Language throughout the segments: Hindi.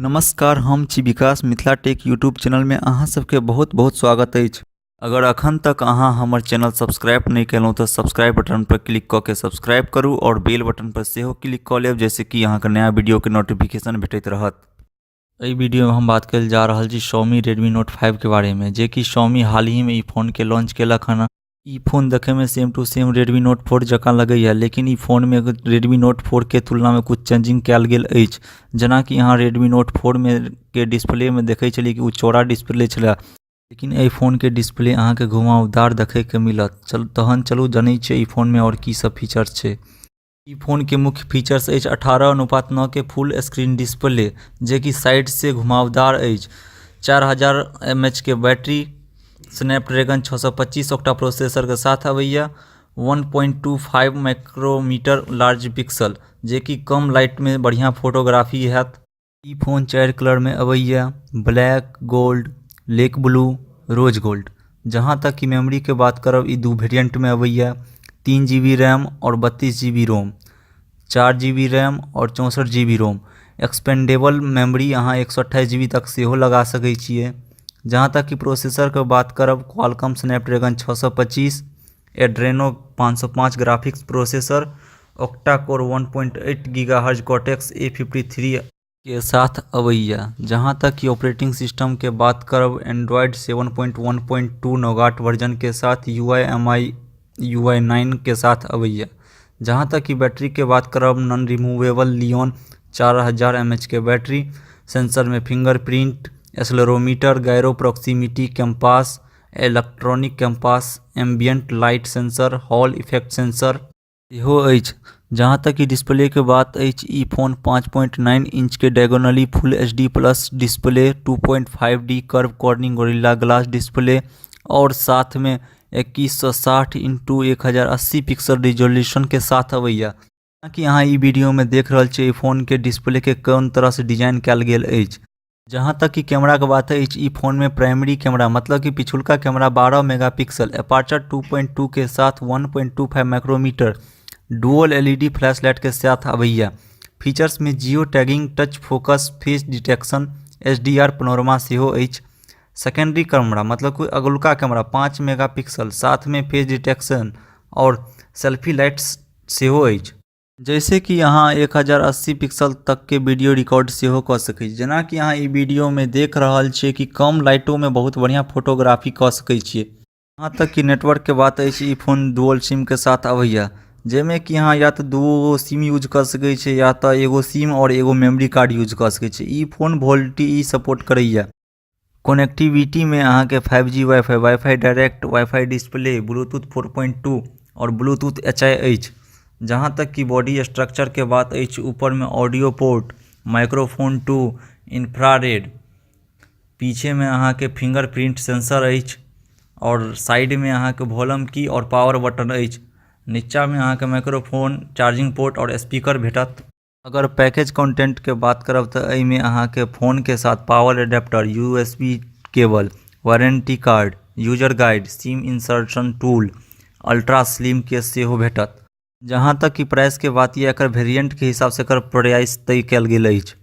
नमस्कार, हम छी विकास मिथिला टेक यूट्यूब चैनल में अहाँ सबके बहुत बहुत स्वागत अछि। अगर अखन तक अहाँ हमर चैनल सब्सक्राइब नहीं केलहुँ तो सब्सक्राइब बटन पर क्लिक कऽ के सब्सक्राइब करू और बेल बटन पर सेहो क्लिक कऽ लेब, जैसे कि अहाँके नया वीडियो के नोटिफिकेशन भेटैत रहत। एहि वीडियो में हम बात कल जा रहा छी Xiaomi Redmi Note 5 के बारे में, जे कि Xiaomi हाल ही में ई फोन के लॉन्च केलक हन। ई फोन देखे में same to same Redmi Note 4 जकाँ लगैया, लेकिन ई फोन में Redmi Note 4 के तुलना में कुछ चेंजिंग कयल गेल अछि। जेना कि यहाँ Redmi Note 4 में के डिस्प्ले में देखे चलिए कि वो चौड़ा डिस्प्ले छला, लेकिन ए फोन के डिस्प्ले अहाँ के घुमावदार देखे के मिलत। चलू जानै छियै ई फोन में और की सब फीचर्स छै। ई फोन के मुख्य फीचर्स अछि 18:9 के फुल स्क्रीन डिस्प्ले, जे कि साइड से घुमावदार अछि। 4000 mAh के बैटरी, स्नैपड्रैगन 625 ऑक्टा प्रोसेसर के साथ अवैया, 1.25 माइक्रोमीटर लार्ज पिक्सल, जे कि कम लाइट में बढ़िया फोटोग्राफी हैत। ई फोन 4 कलर में अवैया, black, gold, lake blue, rose gold. जहाँ तक कि मेमोरी के बात करब, ई 2 वेरिएंट में अवैया, 3 GB रैम और 32 GB रोम, 4 GB रैम और 64 GB रोम। एक्सपेंडेबल मेमोरी अहाँ 128 GB तक सेहो लगा सकै छियै। जहाँ तक कि प्रोसेसर के बात करब, Qualcomm Snapdragon 625, Adreno 505 graphics processor, octa core 1.8 GHz cortex A53 के साथ अवैया। जहाँ तक कि ऑपरेटिंग सिस्टम के बात करब, एंड्रॉयड 7.1.2 नोगाट वर्जन के साथ UI 9 के साथ अवैया। जहाँ तक कि बैटरी के बात करब, नॉन रिमूवेबल लियोन 4000 mAh के बैटरी, सेंसर में fingerprint, accelerometer, gyro proximity campos, electronic campos, ambient light sensor, hall effect sensor सेहो अछि। जहाँ तक कि डिस्प्ले के बात अछि, ई फोन 5.9 इंच के diagonally full HD plus display, 2.5D curve cornering gorilla glass display और साथ में 2160x1080 पिक्सल रिजोल्यूशन के साथ अवैया। कि अहाँ ई वीडियो में देख रहल छियै, फोन के डिस्प्ले के कौन तरह से डिजाइन कयल गेल अछि। जहाँ तक कि कैमरा के बात है, ई फोन में प्राइमरी कैमरा मतलब कि पिछुलका कैमरा 12 मेगापिक्सल, अपर्चर 2.2 के साथ 1.25 माइक्रोमीटर, डुअल LED फ्लैशलाइट के साथ अवैया। फीचर्स में geo tagging, touch focus, face detection, HDR panorama सेहो अछि। सेकेंडरी कैमरा मतलब कोई अगुलका कैमरा 5 मेगापिक्सल, साथ में फेस डिटेक्शन और सेल्फी लाइट्स सेहो अछि। जैसे कि यहाँ 1080 पिक्सल तक के वीडियो रिकॉर्ड सेहो कर सकै छी। जेना कि यहाँ ई वीडियो में देख रहल छियै कि कम लाइटों में बहुत बढ़िया फोटोग्राफी कर सकै छियै। यहाँ तक कि नेटवर्क के बात अछि, ई फोन डुअल सिम के साथ अवैया, जेमे कि यहाँ या तो 2 सिम यूज कर सकै छै या तो एगो सिम और एगो मेमोरी कार्ड यूज कर सकै छै। ई फोन VoLTE सपोर्ट करैया। कनेक्टिविटी में अहाँ के 5G wifi direct, wifi display, Bluetooth 4.2 और ब्लूटूथ HI अछि। जहाँ तक कि बॉडी स्ट्रक्चर के बात अछि, ऊपर में ऑडियो पोर्ट, माइक्रोफोन 2, इंफ्रारेड, पीछे में अहाँ के फिंगरप्रिंट सेंसर अछि और साइड में अहाँ के वॉल्यूम की और पावर बटन अछि। नीचा में अहाँ के माइक्रोफोन, चार्जिंग पोर्ट और स्पीकर भेटत। अगर पैकेज कंटेंट के बात करब तो एहि में अहाँ के फोन के साथ power adapter, USB cable, warranty card, user guide, SIM insertion tool, ultra slim case सेहो भेटत। जहाँ तक कि प्राइस के बात ये, एकर वेरिएंट के हिसाब से एकर प्राइस तय कयल गेल अछि।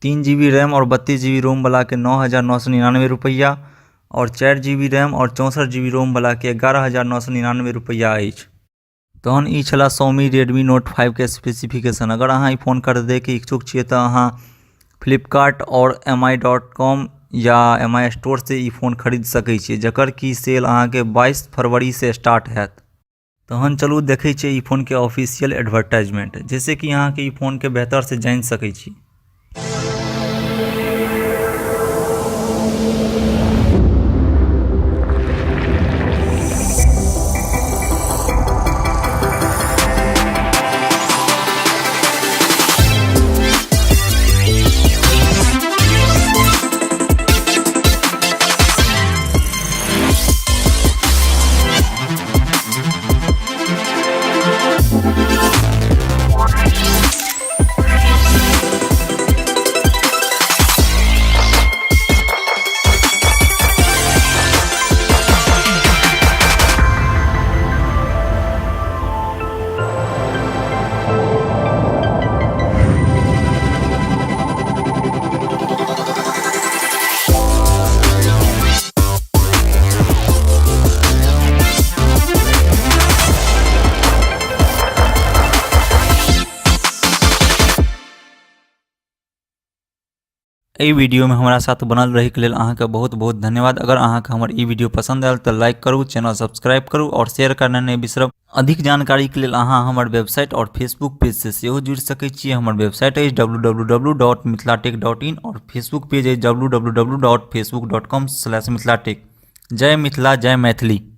3 GB रैम और 32 GB रोम वाला के 9,999 रुपैया और 4 GB रैम और 64 GB रोम वाला के 11,999 रुपैया अछि। तहन ई छला Xiaomi Redmi Note 5 के स्पेसिफिकेशन। अगर अहाँ ई फोन खरीदे के इच्छुक छियै तो अहाँ फ्लिपकार्ट और mi.com या mi स्टोर से ई फोन खरीद सकै छियै, जकर की सेल अहाँ के 22 फरवरी से स्टार्ट हैत। तहन चलू देखै छियै ई फोन के ऑफिशियल एडवर्टाइजमेंट, जैसे कि अहाँ के ई फोन के बेहतर से जान सकै छी। एहि वीडियो में हमारा साथ बनल रहे के लेल अहाँके बहुत बहुत धन्यवाद। अगर अहाँके हमर ई वीडियो पसंद आयल तो लाइक करू, चैनल सब्सक्राइब करू और शेयर करना नहीं बिसरब। अधिक जानकारी के लेल अहाँ हमर वेबसाइट और फेसबुक पेज से सेहो जुड़ सकै छी। हमर वेबसाइट अछि www.mithilatech.in और फेसबुक पेज अछि www.facebook.com/mithilatech। जय मिथिला, जय मैथिली।